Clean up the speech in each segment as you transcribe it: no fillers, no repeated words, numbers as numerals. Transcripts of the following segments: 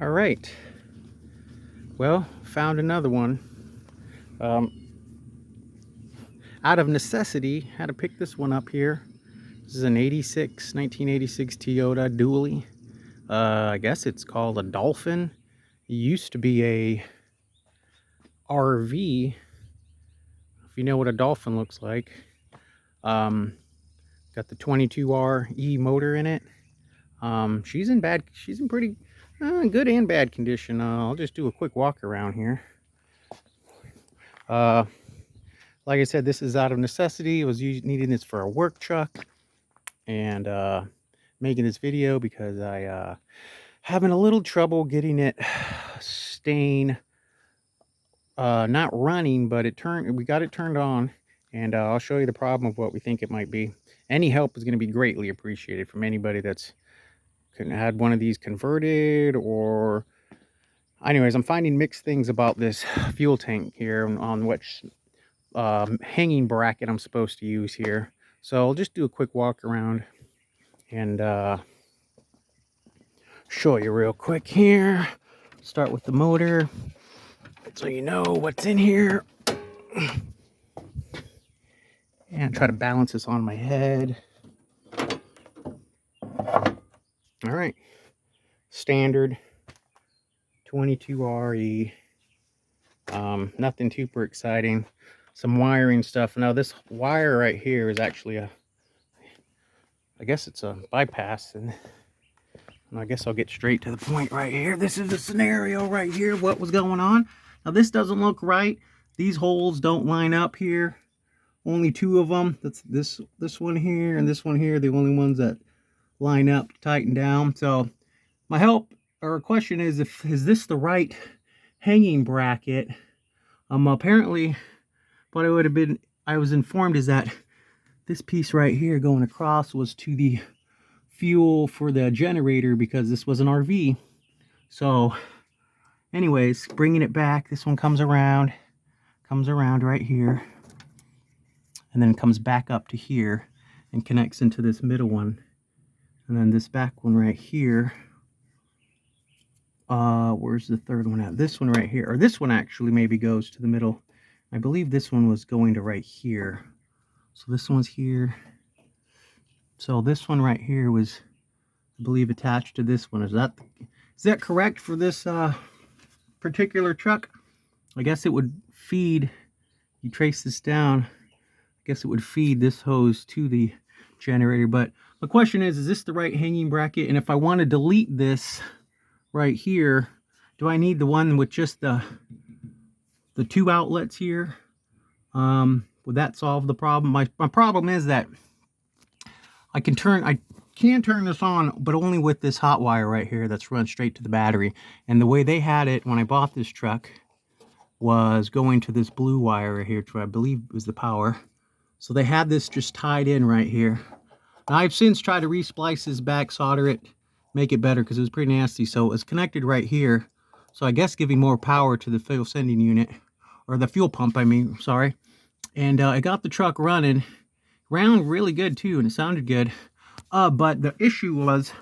All right. Well, found another one. Um, Out of necessity, had to pick this one up here. This is an 1986 Toyota dually. I guess it's called a Dolphin. It used to be a RV, if you know what a Dolphin looks like. Um, Got the 22RE motor in it. She's in pretty good and bad condition. I'll just do a quick walk around here. Uh, like I said, this is out of necessity. I was needing this for a work truck, and making this video because I having a little trouble getting it staying not running, but we got it turned on, and I'll show you the problem of what we think it might be. Any help is going to be greatly appreciated from anybody that's had one of these converted. Or anyways, I'm finding mixed things about this fuel tank here on which hanging bracket I'm supposed to use here. So I'll just do a quick walk around and show you real quick here. Start with the motor so you know what's in here, and try to balance this on my head. All right, standard 22RE. Nothing super exciting. Some wiring stuff. Now this wire right here is actually I guess it's a bypass, and I guess I'll get straight to the point right here. This is the scenario right here, what was going on. Now this doesn't look right. These holes don't line up here. Only two of them. That's this one here and this one here, the only ones that line up, tighten down. So my question is is this the right hanging bracket? Apparently what I was informed is that this piece right here going across was to the fuel for the generator, because this was an RV. So anyways, bringing it back, this one comes around right here, and then it comes back up to here and connects into this middle one. And then this back one right here, where's the third one at? This one right here, or this one actually maybe goes to the middle. I believe this one was going to right here. So this one's here. So this one right here was, I believe, attached to this one. Is that correct for this particular truck? I guess it would feed, you trace this down, I guess it would feed this hose to the generator. But the question is this the right hanging bracket? And if I want to delete this right here, do I need the one with just the two outlets here? Would that solve the problem? My problem is that I can turn this on, but only with this hot wire right here that's run straight to the battery. And the way they had it when I bought this truck was going to this blue wire right here, to I believe was the power. So they had this just tied in right here. Now I've since tried to resplice this back, solder it, make it better, because it was pretty nasty. So it was connected right here. So I guess giving more power to the fuel sending unit, or the fuel pump, I mean, sorry. And I got the truck running, ran really good too, and it sounded good. But the issue was,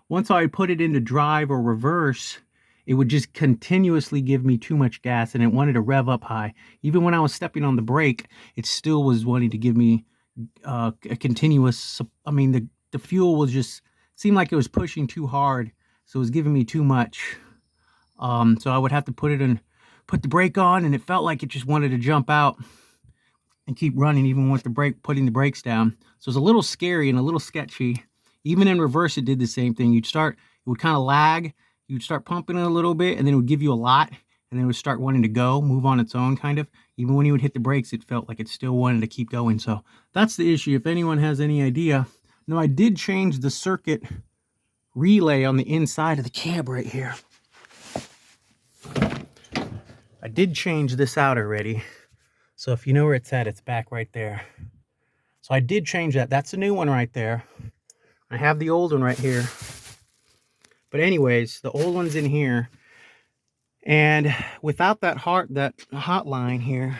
once I put it into drive or reverse, it would just continuously give me too much gas, and it wanted to rev up high. Even when I was stepping on the brake, it still was wanting to give me a continuous, I mean, the fuel was just, seemed like it was pushing too hard, so it was giving me too much. So I would have to put the brake on, and it felt like it just wanted to jump out and keep running even with putting the brakes down. So it's a little scary and a little sketchy. Even in reverse, it did the same thing. It would kind of lag. You'd start pumping it a little bit, and then it would give you a lot, and then it would start wanting to move on its own, kind of. Even when you would hit the brakes, it felt like it still wanted to keep going. So that's the issue. If anyone has any idea. Now, I did change the circuit relay on the inside of the cab right here. I did change this out already. So if you know where it's at, it's back right there. So I did change that. That's the new one right there. I have the old one right here. But anyways, the old one's in here. And without that hot line here,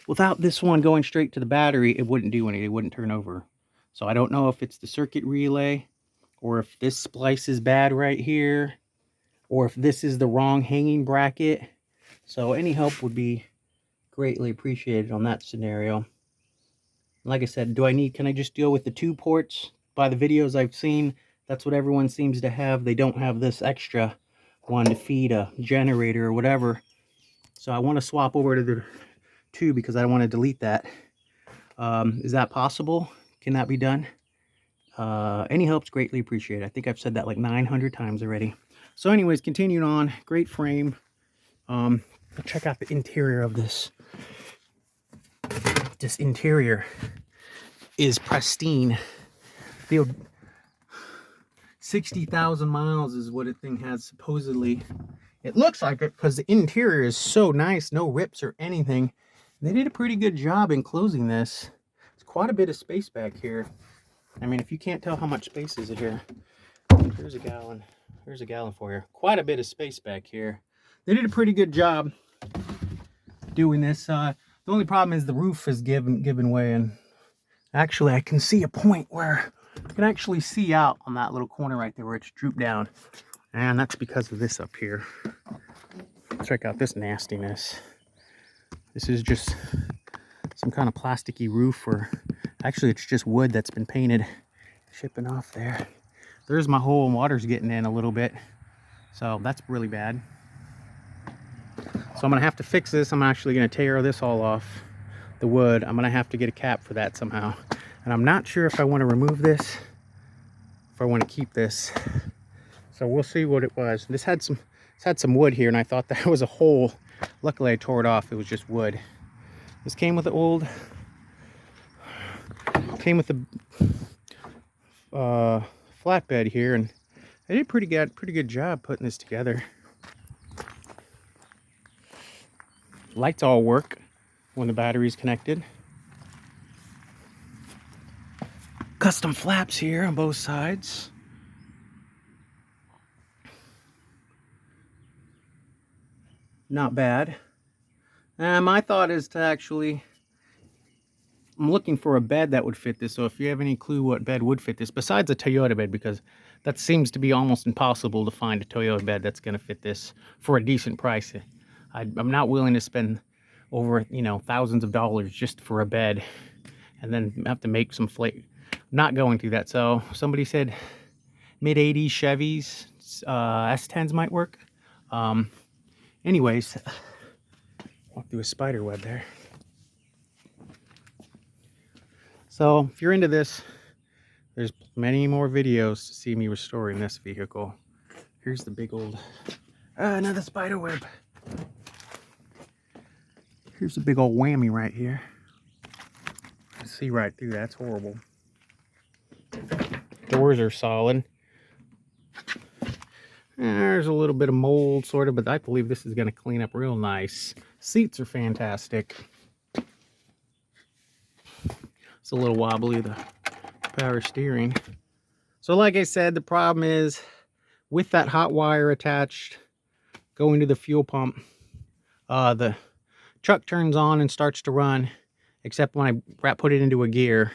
without this one going straight to the battery, it wouldn't do anything. It wouldn't turn over. So I don't know if it's the circuit relay, or if this splice is bad right here. or if this is the wrong hanging bracket. So any help would be greatly appreciated on that scenario. Like I said, can I just deal with the 2 ports? By the videos I've seen, that's what everyone seems to have. They don't have this extra one to feed a generator or whatever. So I want to swap over to the 2 because I don't want to delete that. Is that possible? Can that be done? Any help's greatly appreciated. I think I've said that like 900 times already. So anyways, continuing on, great frame. Check out the interior of this. This interior is pristine. Feel 60,000 miles is what the thing has supposedly. It looks like it because the interior is so nice, no rips or anything. They did a pretty good job in closing this. It's quite a bit of space back here. I mean, if you can't tell how much space is here, here's a gallon. Here's a gallon for you. Quite a bit of space back here. They did a pretty good job doing this. The only problem is the roof is given way, and actually I can see a point where I can actually see out on that little corner right there where it's drooped down, and that's because of this up here. Check out this nastiness. This is just some kind of plasticky roof, or actually it's just wood that's been painted. Shipping off there. There's my hole, and water's getting in a little bit, so that's really bad. So I'm gonna have to fix this. I'm actually gonna tear this all off, the wood. I'm gonna have to get a cap for that somehow, and I'm not sure if I want to remove this, if I want to keep this. So we'll see what it was. This had some wood here, and I thought that was a hole. Luckily I tore it off. It was just wood. This came with the flatbed here, and I did pretty good job putting this together. Lights all work when the battery's connected. Custom flaps here on both sides. Not bad. My thought is to actually, I'm looking for a bed that would fit this. So if you have any clue what bed would fit this, besides a Toyota bed, because that seems to be almost impossible to find a Toyota bed that's going to fit this for a decent price. I'm not willing to spend over, thousands of dollars just for a bed and then have to make some flake. Not going through that. So somebody said mid-80s Chevys, S10s might work. Anyways, walk through a spider web there. So if you're into this, there's many more videos to see me restoring this vehicle. Here's the big old, another spider web. Here's a big old whammy right here. You see right through that. It's horrible. Doors are solid. There's a little bit of mold, sort of, but I believe this is going to clean up real nice. Seats are fantastic. It's a little wobbly, the power steering. So like I said, the problem is with that hot wire attached going to the fuel pump, the truck turns on and starts to run, except when I put it into a gear,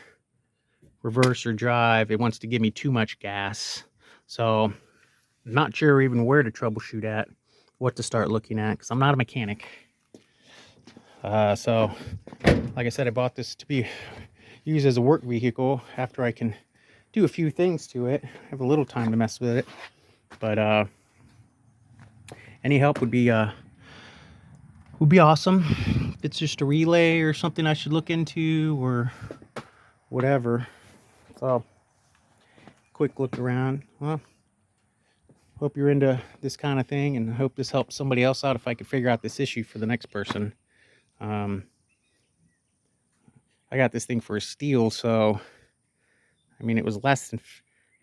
reverse or drive, it wants to give me too much gas. So I'm not sure even where to troubleshoot at, what to start looking at, because I'm not a mechanic. So like I said, I bought this to be used as a work vehicle after I can do a few things to it. I have a little time to mess with it, but any help would be awesome. If it's just a relay or something I should look into or whatever. So quick look around. Well, hope you're into this kind of thing, and I hope this helps somebody else out if I could figure out this issue for the next person. I got this thing for a steal, so I mean it was less than,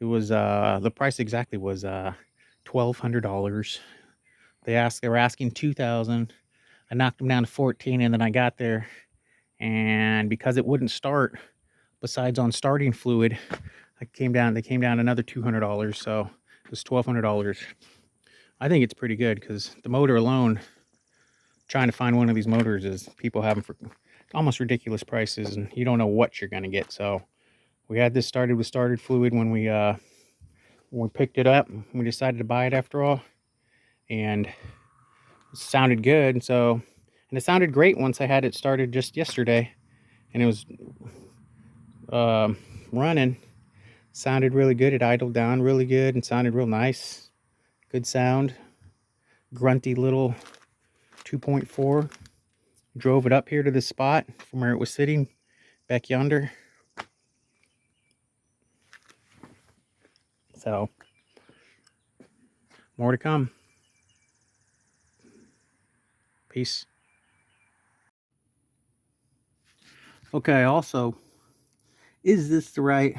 it was the price exactly was $1,200. They were asking $2,000. I knocked them down to 14, and then I got there, and because it wouldn't start, besides on starting fluid, they came down another $200, so it was $1,200. I think it's pretty good, because the motor alone, trying to find one of these motors is, people have them for almost ridiculous prices, and you don't know what you're going to get. So we had this started with started fluid when we picked it up. We decided to buy it after all, and it sounded good. So, and it sounded great once I had it started just yesterday, and it was running. Sounded really good. It idled down really good and sounded real nice. Good sound. Grunty little 2.4. Drove it up here to this spot from where it was sitting back yonder. So, more to come. Peace. Okay, also, is this the right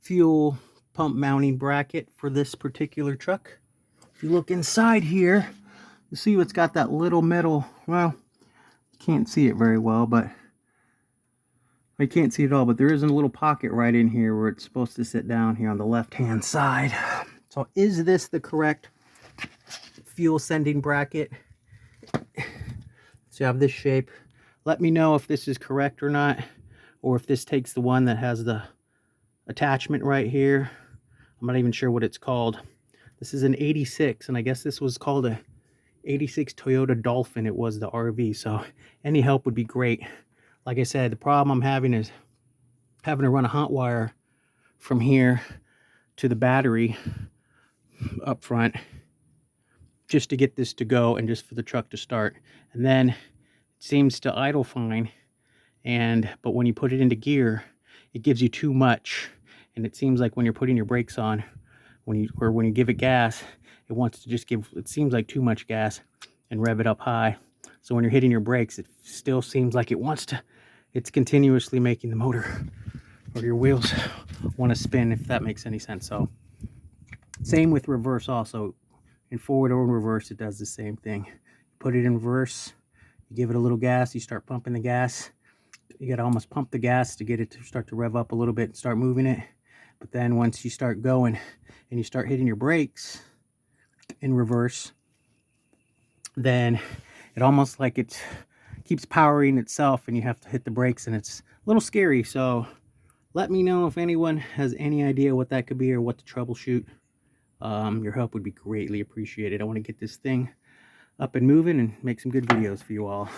fuel pump mounting bracket for this particular truck? If you look inside here, you see it's got that little metal, well, you can't see it very well, but I can't see it all, but there is a little pocket right in here where it's supposed to sit down here on the left-hand side. So is this the correct fuel sending bracket? So you have this shape. Let me know if this is correct or not, or if this takes the one that has the attachment right here. I'm not even sure what it's called. This is an 86, and I guess this was called a 86 Toyota Dolphin. It was the RV, so any help would be great. Like I said, the problem I'm having is having to run a hot wire from here to the battery up front just to get this to go and just for the truck to start. And then it seems to idle fine, but when you put it into gear, it gives you too much. And it seems like when you're putting your brakes on, when you give it gas, it wants to just give, it seems like too much gas and rev it up high. So when you're hitting your brakes, it still seems like it wants to, it's continuously making the motor or your wheels want to spin, if that makes any sense. So same with reverse also. In forward or in reverse, it does the same thing. Put it in reverse, you give it a little gas, you start pumping the gas. You got to almost pump the gas to get it to start to rev up a little bit and start moving it. But then once you start going and you start hitting your brakes in reverse, then it almost like it keeps powering itself and you have to hit the brakes, and it's a little scary. So let me know if anyone has any idea what that could be or what to troubleshoot. Your help would be greatly appreciated. I want to get this thing up and moving and make some good videos for you all.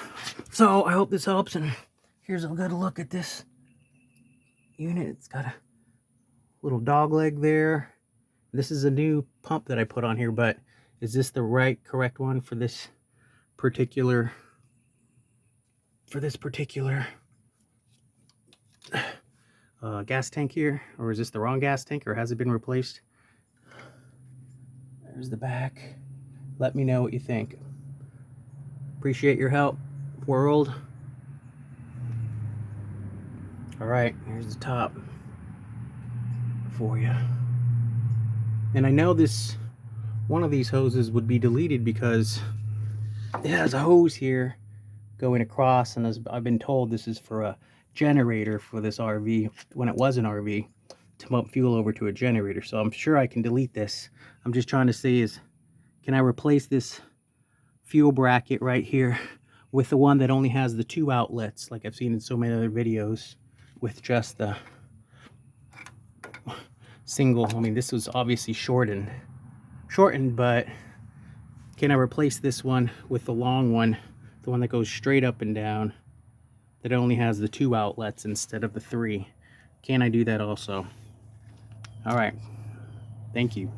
So I hope this helps, and here's a good look at this unit. It's got a little dog leg there. This is a new pump that I put on here, but is this the correct one for this particular gas tank here? Or is this the wrong gas tank, or has it been replaced? There's the back. Let me know what you think. Appreciate your help, world. All right, here's the top for you. And I know this, one of these hoses would be deleted because it has a hose here going across, and as I've been told, this is for a generator for this RV, when it was an RV, to pump fuel over to a generator. So I'm sure I can delete this. I'm just trying to see is, can I replace this fuel bracket right here with the one that only has the 2 outlets, like I've seen in so many other videos, with just the single. I mean, this was obviously shortened, but can I replace this one with the long one, the one that goes straight up and down, that only has the 2 outlets instead of the 3? Can I do that also? All right, thank you.